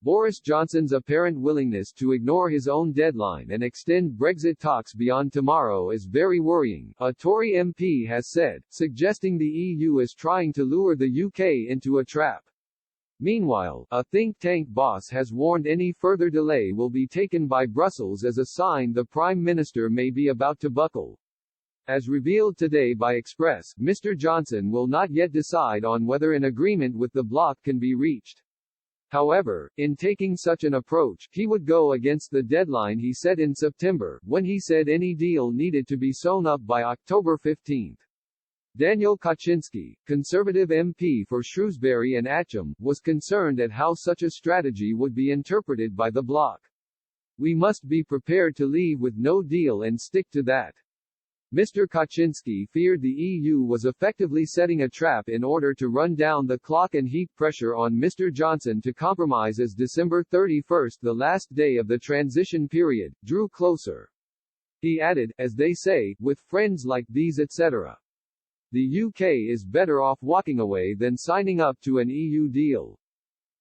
Boris Johnson's apparent willingness to ignore his own deadline and extend Brexit talks beyond tomorrow is very worrying, a Tory MP has said, suggesting the EU is trying to lure the UK into a trap. Meanwhile, a think tank boss has warned any further delay will be taken by Brussels as a sign the Prime Minister may be about to buckle. As revealed today by Express, Mr. Johnson will not yet decide on whether an agreement with the bloc can be reached. However, in taking such an approach, he would go against the deadline he set in September, when he said any deal needed to be sewn up by October 15. Daniel Kaczynski, Conservative MP for Shrewsbury and Atcham, was concerned at how such a strategy would be interpreted by the bloc. We must be prepared to leave with no deal and stick to that. Mr. Kaczynski feared the EU was effectively setting a trap in order to run down the clock and heap pressure on Mr. Johnson to compromise as December 31, the last day of the transition period, drew closer. He added, as they say, with friends like these etc. The UK is better off walking away than signing up to an EU deal.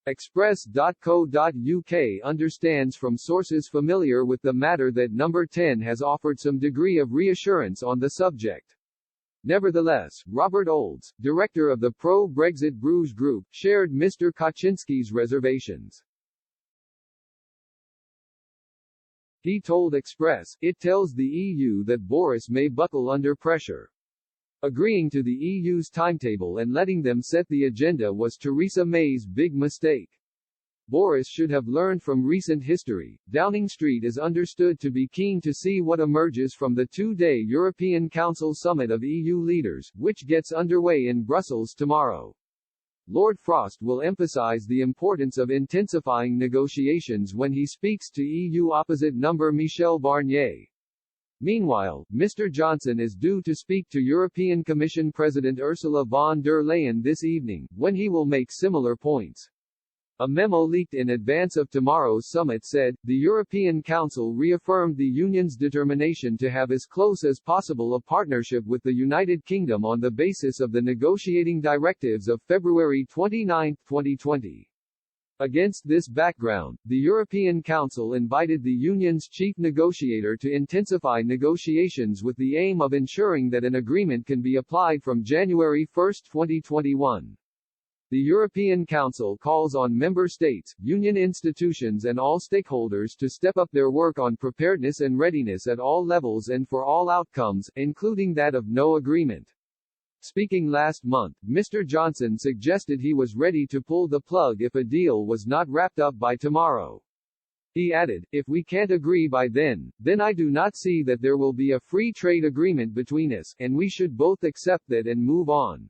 Express.co.uk understands from sources familiar with the matter that Number 10 has offered some degree of reassurance on the subject. Nevertheless, Robert Olds, director of the pro-Brexit Bruges Group, shared Mr. Kaczynski's reservations. He told Express, "It tells the EU that Boris may buckle under pressure. Agreeing to the EU's timetable and letting them set the agenda was Theresa May's big mistake. Boris should have learned from recent history." Downing Street is understood to be keen to see what emerges from the two-day European Council summit of EU leaders, which gets underway in Brussels tomorrow. Lord Frost will emphasize the importance of intensifying negotiations when he speaks to EU opposite number Michel Barnier. Meanwhile, Mr. Johnson is due to speak to European Commission President Ursula von der Leyen this evening, when he will make similar points. A memo leaked in advance of tomorrow's summit said, the European Council reaffirmed the Union's determination to have as close as possible a partnership with the United Kingdom on the basis of the negotiating directives of February 29, 2020. Against this background, the European Council invited the Union's chief negotiator to intensify negotiations with the aim of ensuring that an agreement can be applied from January 1, 2021. The European Council calls on member states, union institutions and all stakeholders to step up their work on preparedness and readiness at all levels and for all outcomes, including that of no agreement. Speaking last month, Mr. Johnson suggested he was ready to pull the plug if a deal was not wrapped up by tomorrow. He added, "If we can't agree by then I do not see that there will be a free trade agreement between us, and we should both accept that and move on."